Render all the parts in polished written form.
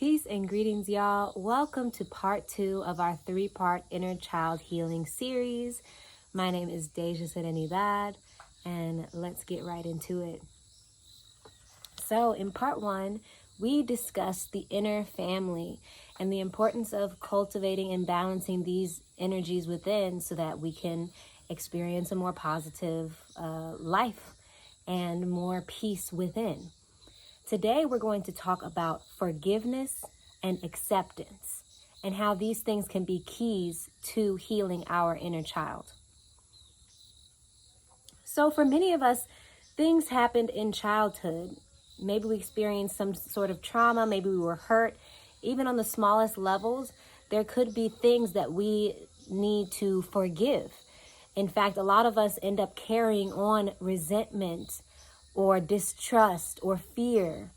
Peace and greetings, y'all. Welcome to part 2 of our 3-part Inner Child Healing series. My name is Deja Serenidad, and let's get right into it. So in part 1, we discussed the inner family and the importance of cultivating and balancing these energies within so that we can experience a more positive life and more peace within. Today, we're going to talk about forgiveness and acceptance and how these things can be keys to healing our inner child. So for many of us, things happened in childhood. Maybe we experienced some sort of trauma, maybe we were hurt. Even on the smallest levels, there could be things that we need to forgive. In fact, a lot of us end up carrying on resentment or distrust or fear,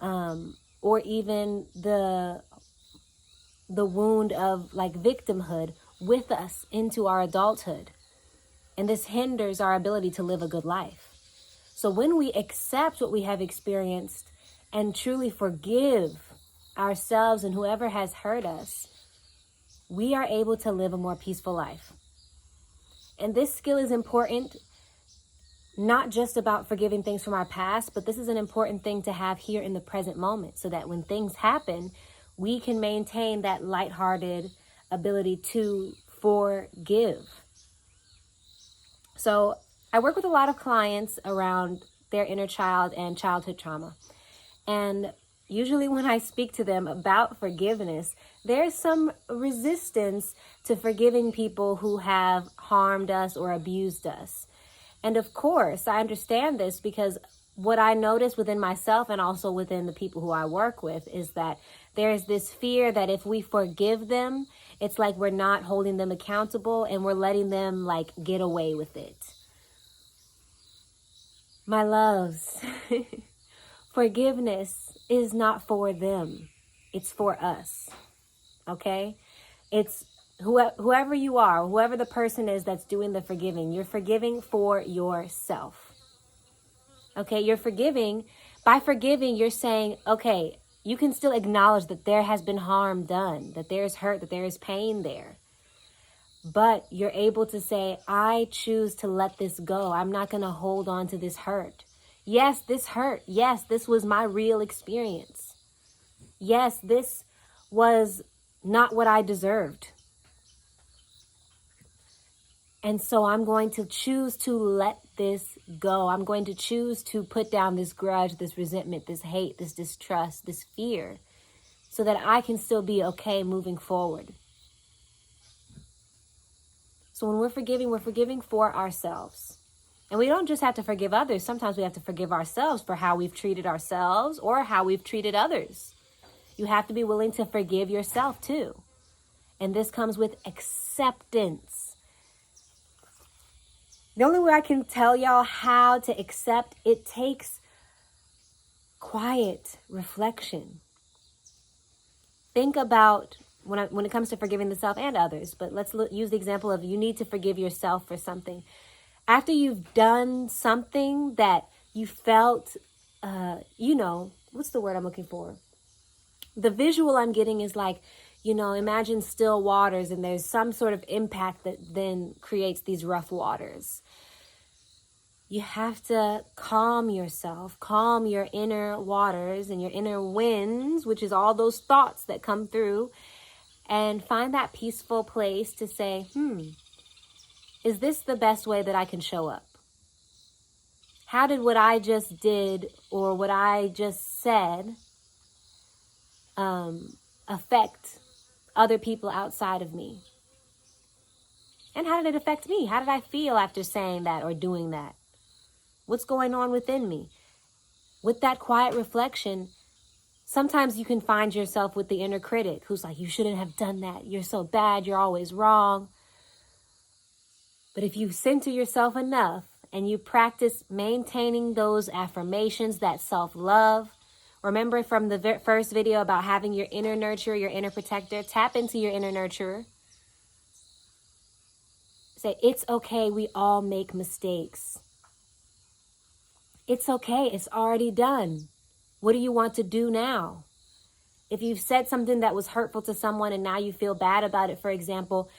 or even the wound of like victimhood with us into our adulthood. And this hinders our ability to live a good life. So when we accept what we have experienced and truly forgive ourselves and whoever has hurt us, we are able to live a more peaceful life. And this skill is important, not just about forgiving things from our past, but this is an important thing to have here in the present moment so that when things happen, we can maintain that lighthearted ability to forgive. So I work with a lot of clients around their inner child and childhood trauma. And usually when I speak to them about forgiveness, there's some resistance to forgiving people who have harmed us or abused us. And of course, I understand this because what I notice within myself and also within the people who I work with is that there's this fear that if we forgive them, it's like we're not holding them accountable and we're letting them like get away with it. My loves, forgiveness is not for them. It's for us. Okay? It's whoever you are, whoever the person is that's doing the forgiving, you're forgiving for yourself. Okay, you're forgiving. By forgiving, you're saying, okay, you can still acknowledge that there has been harm done, that there is hurt, that there is pain there. But you're able to say, I choose to let this go. I'm not going to hold on to this hurt. Yes, this hurt. Yes, this was my real experience. Yes, this was not what I deserved. And so I'm going to choose to let this go. I'm going to choose to put down this grudge, this resentment, this hate, this distrust, this fear, so that I can still be okay moving forward. So when we're forgiving for ourselves. And we don't just have to forgive others. Sometimes we have to forgive ourselves for how we've treated ourselves or how we've treated others. You have to be willing to forgive yourself too. And this comes with acceptance. The only way I can tell y'all how to accept, it takes quiet reflection. Think about when it comes to forgiving the self and others, but let's use the example of you need to forgive yourself for something. After you've done something that you felt, what's the word I'm looking for? The visual I'm getting is like, imagine still waters and there's some sort of impact that then creates these rough waters. You have to calm yourself, calm your inner waters and your inner winds, which is all those thoughts that come through, and find that peaceful place to say, is this the best way that I can show up? How did what I just did or what I just said affect other people outside of me? And how did it affect me? How did I feel after saying that or doing that? What's going on within me? With that quiet reflection, sometimes you can find yourself with the inner critic who's like, you shouldn't have done that. You're so bad. You're always wrong. But if you center yourself enough and you practice maintaining those affirmations, that self-love, remember from the first video about having your inner nurturer, your inner protector, tap into your inner nurturer. Say, it's okay. We all make mistakes. It's okay. It's already done. What do you want to do now? If you've said something that was hurtful to someone and now you feel bad about it, for example,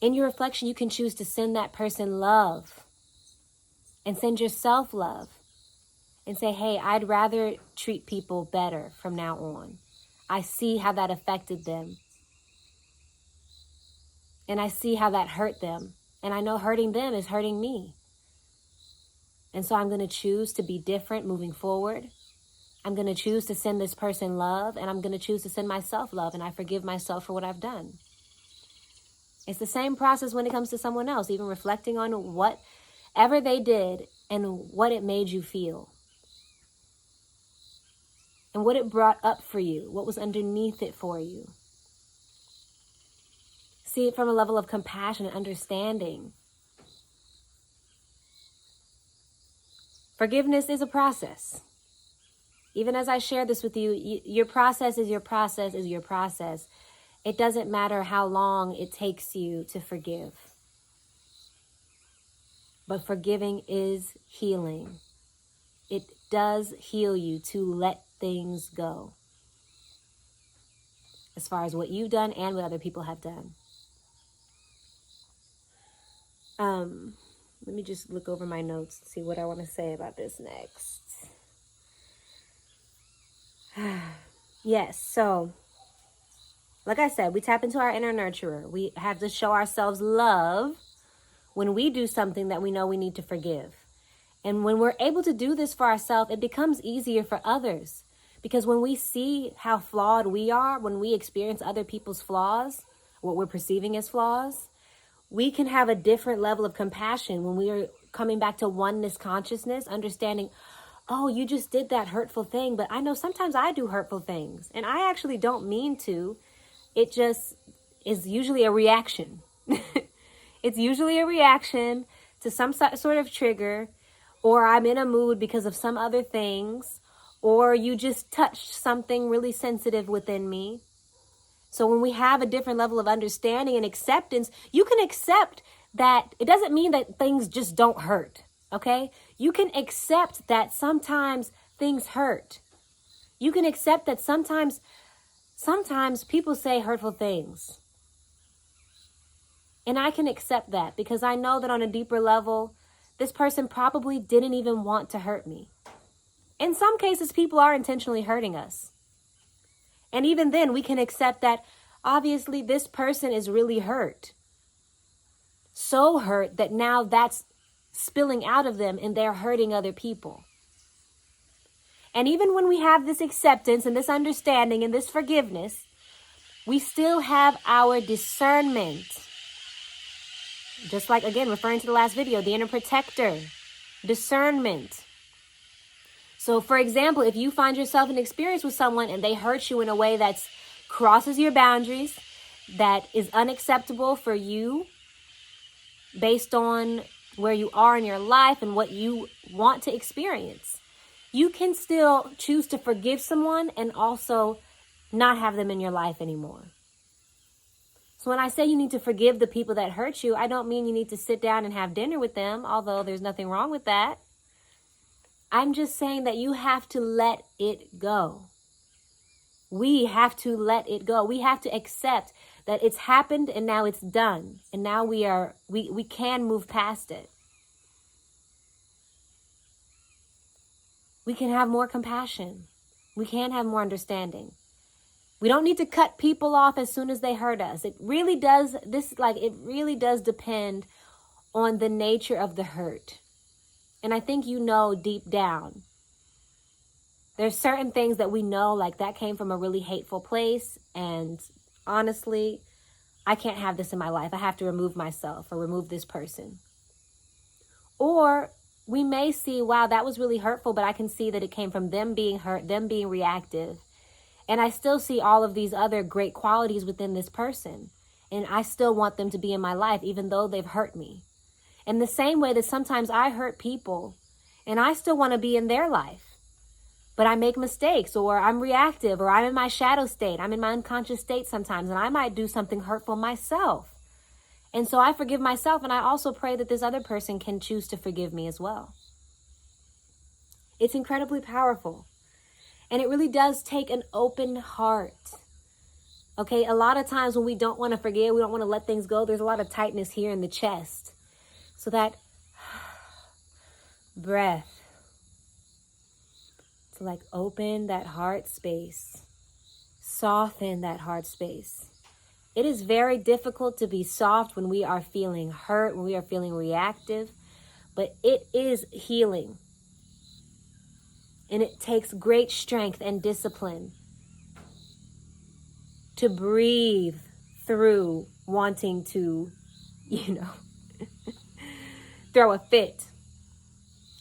in your reflection, you can choose to send that person love and send yourself love and say, hey, I'd rather treat people better from now on. I see how that affected them. And I see how that hurt them. And I know hurting them is hurting me. And so I'm going to choose to be different moving forward. I'm going to choose to send this person love, and I'm going to choose to send myself love, and I forgive myself for what I've done. It's the same process when it comes to someone else, even reflecting on whatever they did and what it made you feel. And what it brought up for you, what was underneath it for you. See it from a level of compassion and understanding. Forgiveness is a process. Even as I share this with you, your process is your process is your process. It doesn't matter how long it takes you to forgive. But forgiving is healing. It does heal you to let things go. As far as what you've done and what other people have done. Let me just look over my notes and see what I want to say about this next. Yes, so like I said, we tap into our inner nurturer. We have to show ourselves love when we do something that we know we need to forgive. And when we're able to do this for ourselves, it becomes easier for others. Because when we see how flawed we are, when we experience other people's flaws, what we're perceiving as flaws, we can have a different level of compassion when we are coming back to oneness consciousness, understanding, oh, you just did that hurtful thing, but I know sometimes I do hurtful things, and I actually don't mean to. It just is usually a reaction. It's usually a reaction to some sort of trigger, or I'm in a mood because of some other things, or you just touched something really sensitive within me. So when we have a different level of understanding and acceptance, you can accept that it doesn't mean that things just don't hurt, okay? You can accept that sometimes things hurt. You can accept that sometimes people say hurtful things. And I can accept that because I know that on a deeper level, this person probably didn't even want to hurt me. In some cases, people are intentionally hurting us. And even then, we can accept that obviously this person is really hurt. So hurt that now that's spilling out of them and they're hurting other people. And even when we have this acceptance and this understanding and this forgiveness, we still have our discernment. Just like, again, referring to the last video, the inner protector, discernment. So, for example, if you find yourself in experience with someone and they hurt you in a way that crosses your boundaries, that is unacceptable for you based on where you are in your life and what you want to experience, you can still choose to forgive someone and also not have them in your life anymore. So when I say you need to forgive the people that hurt you, I don't mean you need to sit down and have dinner with them, although there's nothing wrong with that. I'm just saying that you have to let it go. We have to let it go. We have to accept that it's happened and now it's done. And now we can move past it. We can have more compassion. We can have more understanding. We don't need to cut people off as soon as they hurt us. It really does depend on the nature of the hurt. And I think you know deep down. There's certain things that we know, like that came from a really hateful place. And honestly, I can't have this in my life. I have to remove myself or remove this person. Or we may see, wow, that was really hurtful, but I can see that it came from them being hurt, them being reactive. And I still see all of these other great qualities within this person. And I still want them to be in my life, even though they've hurt me. In the same way that sometimes I hurt people and I still want to be in their life, but I make mistakes or I'm reactive or I'm in my shadow state. I'm in my unconscious state sometimes and I might do something hurtful myself. And so I forgive myself and I also pray that this other person can choose to forgive me as well. It's incredibly powerful. And it really does take an open heart. Okay, a lot of times when we don't want to forgive, we don't want to let things go, there's a lot of tightness here in the chest. So that breath to like open that heart space, soften that heart space. It is very difficult to be soft when we are feeling hurt, when we are feeling reactive, but it is healing. And it takes great strength and discipline to breathe through wanting to, throw a fit.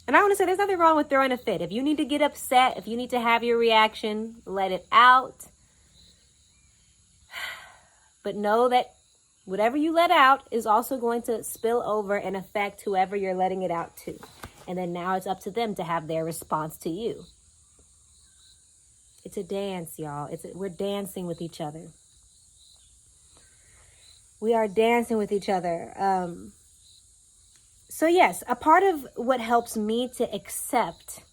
And I want to say there's nothing wrong with throwing a fit. If you need to get upset, if you need to have your reaction, let it out. But know that whatever you let out is also going to spill over and affect whoever you're letting it out to. And then now it's up to them to have their response to you. It's a dance, y'all. We're dancing with each other. We are dancing with each other. So yes, a part of what helps me to accept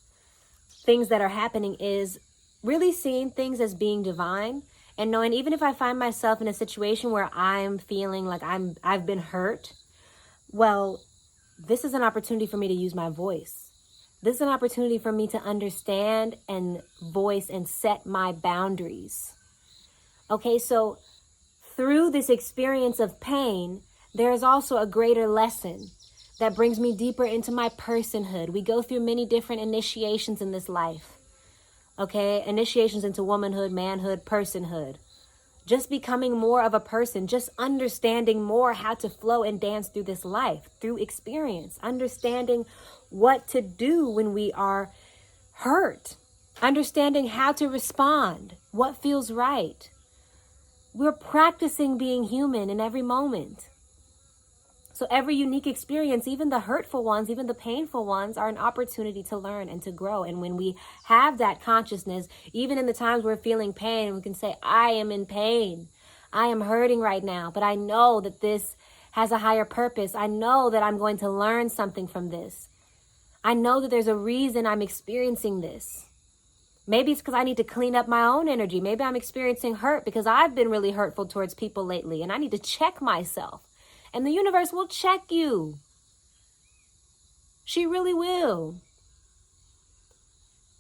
things that are happening is really seeing things as being divine and knowing even if I find myself in a situation where I'm feeling like I've been hurt, well, this is an opportunity for me to use my voice. This is an opportunity for me to understand and voice and set my boundaries. Okay, so through this experience of pain, there is also a greater lesson that brings me deeper into my personhood. We go through many different initiations in this life. Okay, initiations into womanhood, manhood, personhood. Just becoming more of a person, just understanding more how to flow and dance through this life, through experience, understanding what to do when we are hurt, understanding how to respond, what feels right. We're practicing being human in every moment. So every unique experience, even the hurtful ones, even the painful ones, are an opportunity to learn and to grow. And when we have that consciousness, even in the times we're feeling pain, we can say, I am in pain. I am hurting right now, but I know that this has a higher purpose. I know that I'm going to learn something from this. I know that there's a reason I'm experiencing this. Maybe it's because I need to clean up my own energy. Maybe I'm experiencing hurt because I've been really hurtful towards people lately and I need to check myself. And the universe will check you. She really will.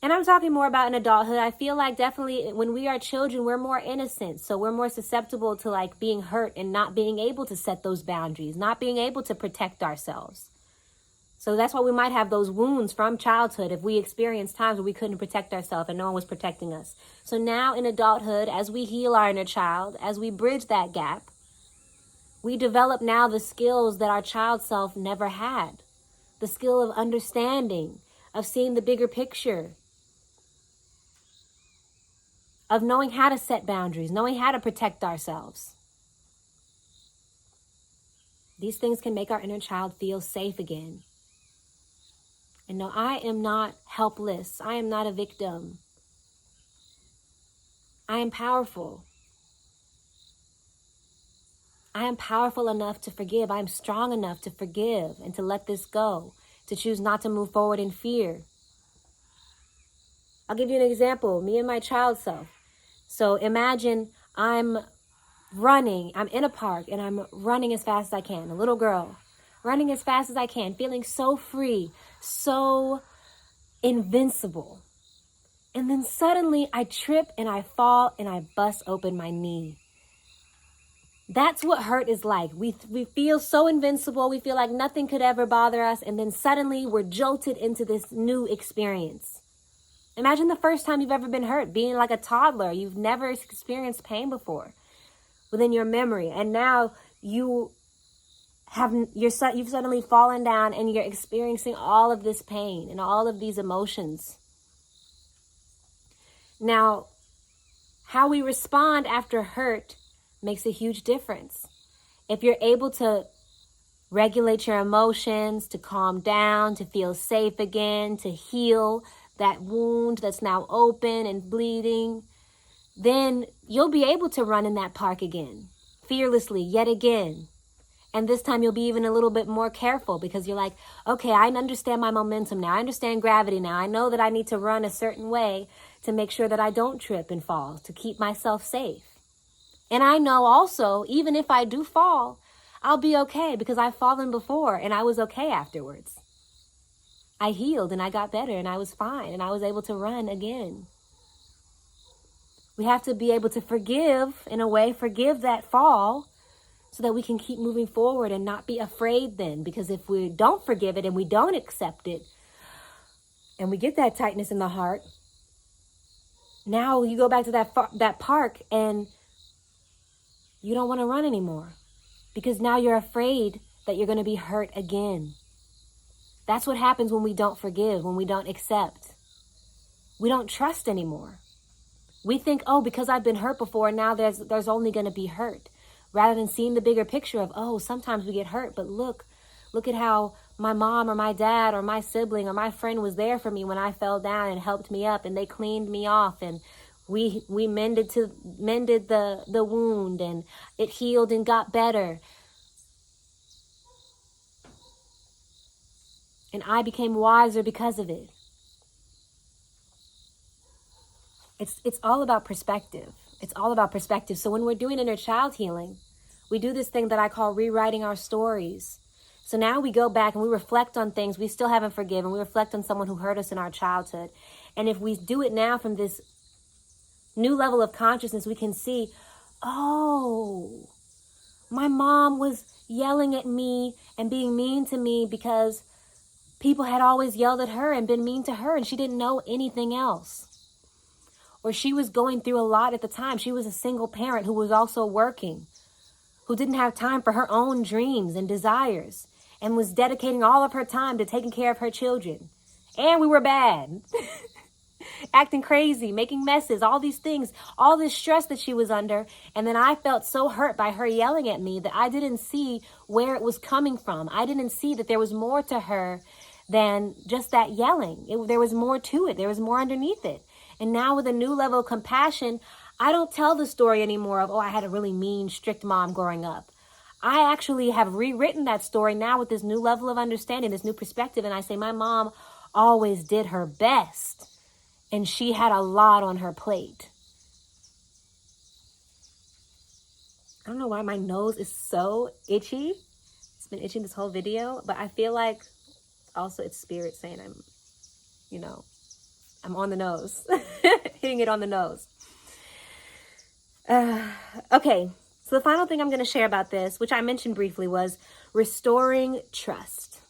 And I'm talking more about in adulthood. I feel like definitely when we are children, we're more innocent. So we're more susceptible to like being hurt and not being able to set those boundaries, not being able to protect ourselves. So that's why we might have those wounds from childhood if we experienced times where we couldn't protect ourselves and no one was protecting us. So now in adulthood, as we heal our inner child, as we bridge that gap, we develop now the skills that our child self never had. The skill of understanding, of seeing the bigger picture, of knowing how to set boundaries, knowing how to protect ourselves. These things can make our inner child feel safe again. And no, I am not helpless. I am not a victim. I am powerful. I am powerful enough to forgive. I am strong enough to forgive and to let this go, to choose not to move forward in fear. I'll give you an example, me and my child self. So imagine I'm running, I'm in a park and I'm running as fast as I can, a little girl, running as fast as I can, feeling so free, so invincible. And then suddenly I trip and I fall and I bust open my knee. That's what hurt is like. We feel so invincible. We feel like nothing could ever bother us. And then suddenly we're jolted into this new experience. Imagine the first time you've ever been hurt, being like a toddler. You've never experienced pain before within your memory. And now you've suddenly fallen down and you're experiencing all of this pain and all of these emotions. Now, how we respond after hurt makes a huge difference. If you're able to regulate your emotions, to calm down, to feel safe again, to heal that wound that's now open and bleeding, then you'll be able to run in that park again, fearlessly, yet again. And this time you'll be even a little bit more careful because you're like, okay, I understand my momentum now. I understand gravity now. I know that I need to run a certain way to make sure that I don't trip and fall, to keep myself safe. And I know also, even if I do fall, I'll be okay because I've fallen before and I was okay afterwards. I healed and I got better and I was fine and I was able to run again. We have to be able to forgive, in a way, forgive that fall so that we can keep moving forward and not be afraid then. Because if we don't forgive it and we don't accept it and we get that tightness in the heart, now you go back to that park and you don't want to run anymore because now you're afraid that you're going to be hurt again. That's what happens when we don't forgive, when we don't accept. We don't trust anymore. We think, oh, because I've been hurt before, now there's only going to be hurt. Rather than seeing the bigger picture of, oh, sometimes we get hurt, but look at how my mom or my dad or my sibling or my friend was there for me when I fell down and helped me up and they cleaned me off and we mended the wound and it healed and got better. And I became wiser because of it. It's all about perspective. It's all about perspective. So when we're doing inner child healing, we do this thing that I call rewriting our stories. So now we go back and we reflect on things we still haven't forgiven. We reflect on someone who hurt us in our childhood. And if we do it now from this new level of consciousness, we can see, oh, my mom was yelling at me and being mean to me because people had always yelled at her and been mean to her and she didn't know anything else. Or she was going through a lot at the time. She was a single parent who was also working, who didn't have time for her own dreams and desires, and was dedicating all of her time to taking care of her children. And we were bad, acting crazy, making messes, all these things, all this stress that she was under. And then I felt so hurt by her yelling at me that I didn't see where it was coming from. I didn't see that there was more to her than just that yelling. There was more to it. There was more underneath it. And now with a new level of compassion, I don't tell the story anymore of, oh, I had a really mean, strict mom growing up. I actually have rewritten that story now with this new level of understanding, this new perspective. And I say, my mom always did her best. And she had a lot on her plate. I don't know why my nose is so itchy. It's been itching this whole video. But I feel like also it's spirit saying I'm on the nose, hitting it on the nose. Okay, so the final thing I'm going to share about this, which I mentioned briefly, was restoring trust.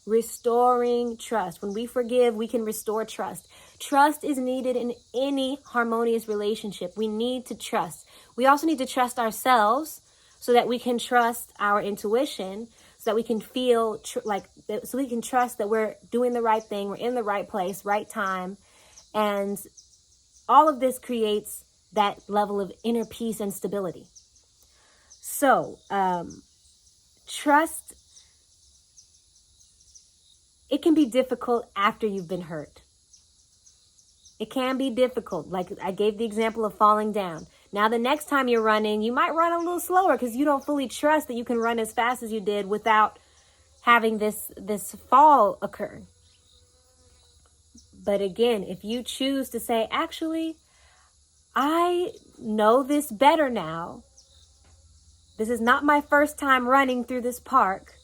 Restoring trust. When we forgive, we can restore trust. Trust is needed in any harmonious relationship. We need to trust. We also need to trust ourselves so that we can trust our intuition, so that we can feel so we can trust that we're doing the right thing, we're in the right place, right time. And all of this creates that level of inner peace and stability. So, trust, it can be difficult after you've been hurt. It can be difficult. Like I gave the example of falling down. Now, the next time you're running, you might run a little slower because you don't fully trust that you can run as fast as you did without having this fall occur. But again, if you choose to say, actually, I know this better now. This is not my first time running through this park.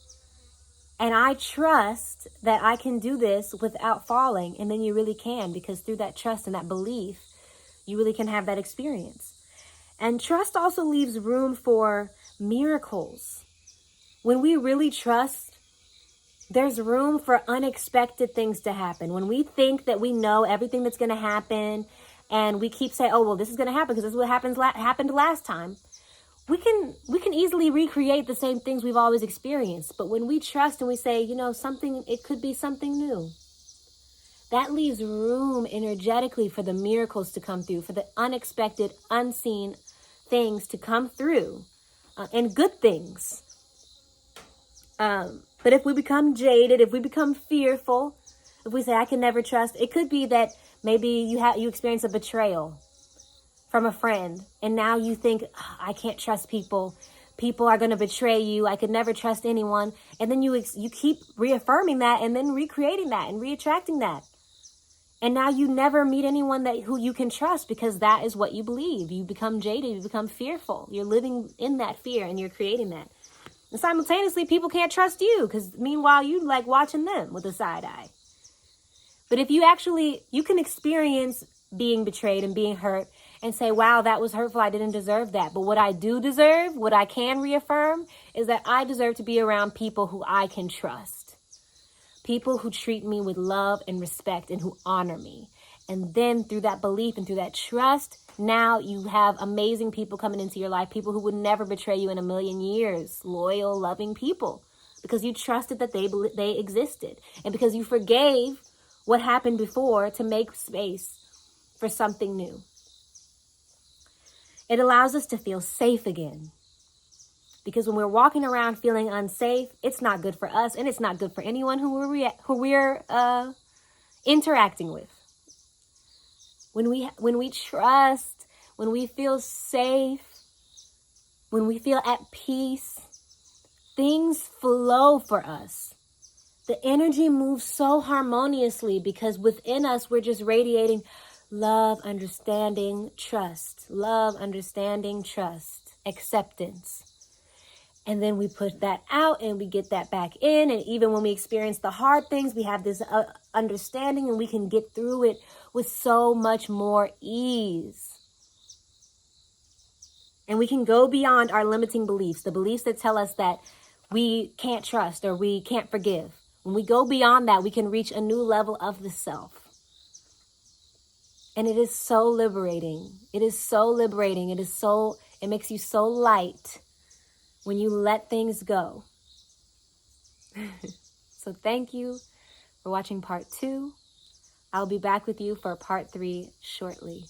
And I trust that I can do this without falling. And then you really can, because through that trust and that belief, you really can have that experience. And trust also leaves room for miracles. When we really trust, there's room for unexpected things to happen. When we think that we know everything that's going to happen, and we keep saying, oh, well, this is going to happen because this is what happened last time, we can easily recreate the same things we've always experienced. But when we trust and we say, it could be something new, that leaves room energetically for the miracles to come through, for the unexpected, unseen things to come through, and good things. But if we become jaded, if we become fearful, if we say, I can never trust, it could be that maybe you experience a betrayal from a friend, and now you think, I can't trust people people are going to betray you. I could never trust anyone. And then you keep reaffirming that and then recreating that and reattracting that. And now you never meet anyone who you can trust because that is what you believe. You become jaded, you become fearful. You're living in that fear and you're creating that. And simultaneously, people can't trust you because meanwhile, you like watching them with a side eye. But if you can experience being betrayed and being hurt and say, wow, that was hurtful. I didn't deserve that. But what I do deserve, what I can reaffirm is that I deserve to be around people who I can trust. People who treat me with love and respect and who honor me. And then through that belief and through that trust, now you have amazing people coming into your life, people who would never betray you in a million years, loyal, loving people, because you trusted that they existed and because you forgave what happened before to make space for something new. It allows us to feel safe again. Because when we're walking around feeling unsafe, it's not good for us and it's not good for anyone who we're interacting with. When we trust, when we feel safe, when we feel at peace, things flow for us. The energy moves so harmoniously because within us, we're just radiating love, understanding, trust. Love, understanding, trust, acceptance. And then we put that out and we get that back in. And even when we experience the hard things, we have this understanding and we can get through it with so much more ease. And we can go beyond our limiting beliefs, the beliefs that tell us that we can't trust or we can't forgive. When we go beyond that, we can reach a new level of the self. And it is so liberating. It is so liberating. It makes you so light when you let things go. So thank you for watching part 2. I'll be back with you for part 3 shortly.